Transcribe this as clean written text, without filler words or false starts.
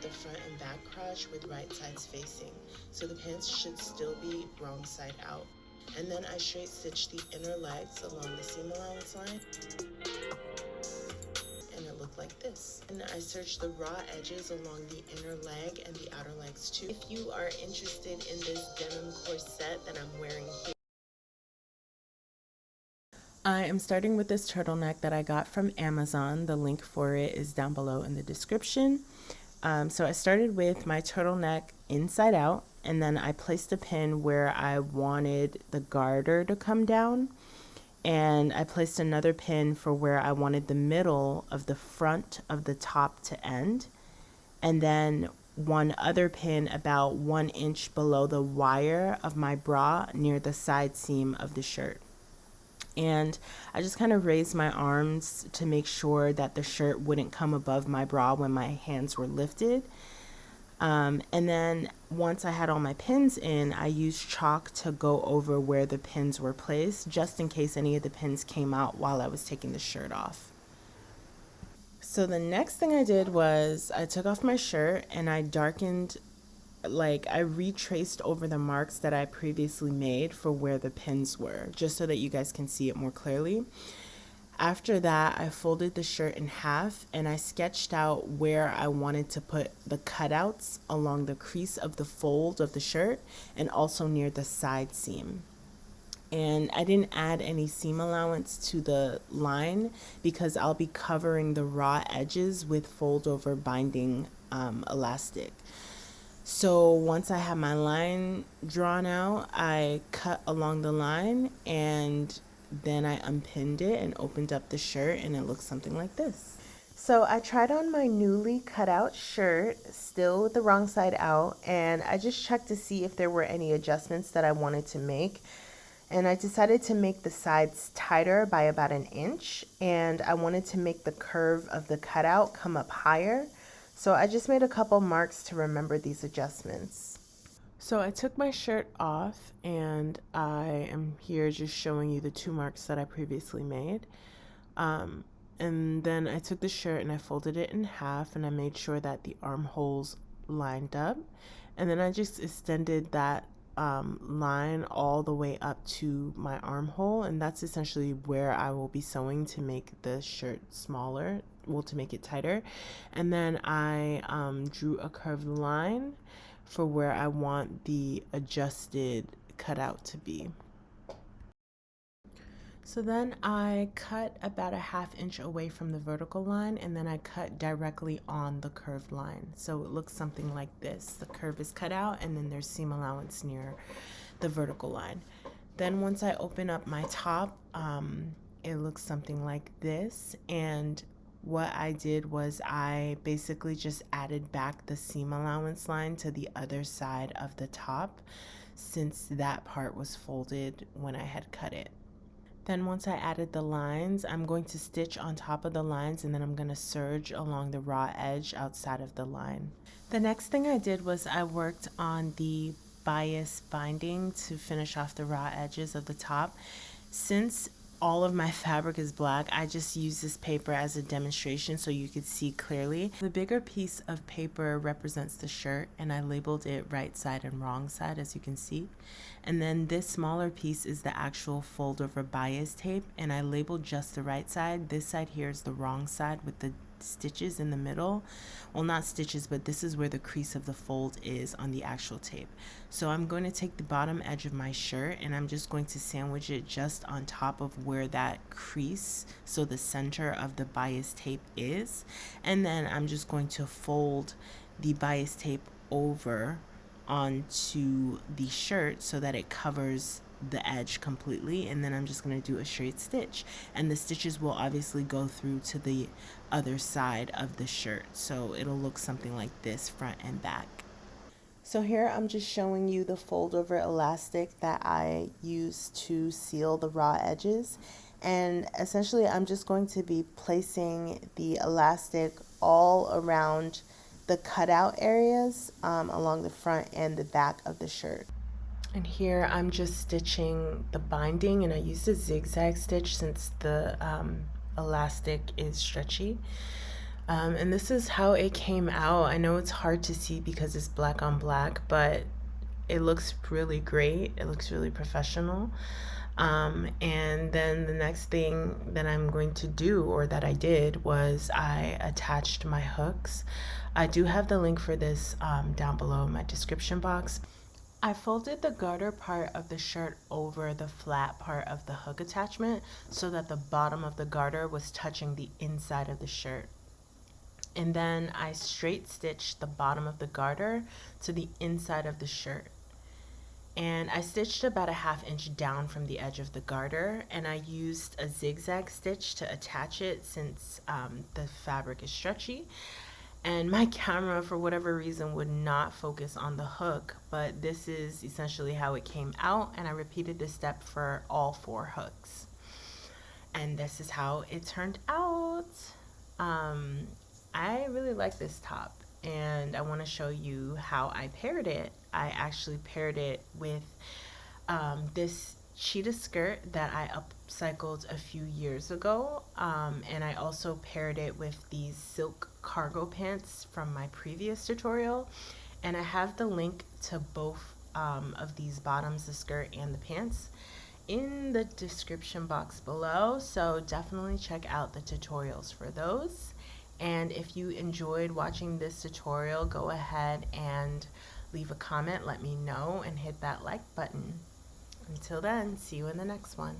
the front and back crotch with right sides facing, so the pants should still be wrong side out. And then I straight stitched the inner legs along the seam allowance line, and it looked like this. And I serged the raw edges along the inner leg and the outer legs too. If you are interested in this denim corset that I'm wearing here, I am starting with this turtleneck that I got from Amazon. The link for it is down below in the description. So I started with my turtleneck inside out, and then I placed a pin where I wanted the garter to come down, and I placed another pin for where I wanted the middle of the front of the top to end, and then one other pin about 1 inch below the wire of my bra near the side seam of the shirt. And I just kind of raised my arms to make sure that the shirt wouldn't come above my bra when my hands were lifted. And then once I had all my pins in, I used chalk to go over where the pins were placed, just in case any of the pins came out while I was taking the shirt off. So the next thing I did was I took off my shirt and I darkened, I retraced over the marks that I previously made for where the pins were, just so that you guys can see it more clearly. After that, I folded the shirt in half and I sketched out where I wanted to put the cutouts along the crease of the fold of the shirt and also near the side seam. And I didn't add any seam allowance to the line because I'll be covering the raw edges with fold over binding elastic. So once I had my line drawn out, I cut along the line and then I unpinned it and opened up the shirt, and it looks something like this. So I tried on my newly cut out shirt, still with the wrong side out, and I just checked to see if there were any adjustments that I wanted to make. And I decided to make the sides tighter by about 1 inch, and I wanted to make the curve of the cutout come up higher. So I just made a couple marks to remember these adjustments. So I took my shirt off, and I am here just showing you the 2 marks that I previously made. And then I took the shirt and I folded it in half, and I made sure that the armholes lined up. And then I just extended that line all the way up to my armhole, and that's essentially where I will be sewing to make the shirt smaller, to make it tighter. And then I drew a curved line for where I want the adjusted cutout to be. So then I cut about 1/2 inch away from the vertical line, and then I cut directly on the curved line. So it looks something like this. The curve is cut out, and then there's seam allowance near the vertical line. Then once I open up my top, it looks something like this. And what I did was I basically just added back the seam allowance line to the other side of the top, since that part was folded when I had cut it. Then once I added the lines, I'm going to stitch on top of the lines, and then I'm going to serge along the raw edge outside of the line. The next thing I did was I worked on the bias binding to finish off the raw edges of the top. Since all of my fabric is black, I just use this paper as a demonstration so you could see clearly. The bigger piece of paper represents the shirt, and I labeled it right side and wrong side, as you can see. And then this smaller piece is the actual fold over bias tape, and I labeled just the right side. This side here is the wrong side with the stitches in the middle. Well, not stitches, but this is where the crease of the fold is on the actual tape. So I'm going to take the bottom edge of my shirt, and I'm just going to sandwich it just on top of where that crease, so the center of the bias tape is. And then I'm just going to fold the bias tape over onto the shirt so that it covers the edge completely, and then I'm just going to do a straight stitch, and the stitches will obviously go through to the other side of the shirt, so it'll look something like this front and back. So here I'm just showing you the fold over elastic that I used to seal the raw edges, and essentially I'm just going to be placing the elastic all around the cutout areas along the front and the back of the shirt. And here I'm just stitching the binding, and I used a zigzag stitch since the elastic is stretchy. And this is how it came out. I know it's hard to see because it's black on black, but it looks really great. It looks really professional. And then the next thing that I'm going to do, or that I did, was I attached my hooks. I do have the link for this down below in my description box. I folded the garter part of the shirt over the flat part of the hook attachment so that the bottom of the garter was touching the inside of the shirt. And then I straight stitched the bottom of the garter to the inside of the shirt. And I stitched about a 1/2 inch down from the edge of the garter, and I used a zigzag stitch to attach it since the fabric is stretchy. And my camera, for whatever reason, would not focus on the hook, but this is essentially how it came out, and I repeated this step for all 4 hooks. And this is how it turned out. I really like this top, and I want to show you how I paired it. I actually paired it with this cheetah skirt that I upcycled a few years ago, and I also paired it with these silk cargo pants from my previous tutorial, and I have the link to both of these bottoms, the skirt and the pants, in the description box below, so definitely check out the tutorials for those. And if you enjoyed watching this tutorial, go ahead and leave a comment, let me know, and hit that like button. Until then, see you in the next one.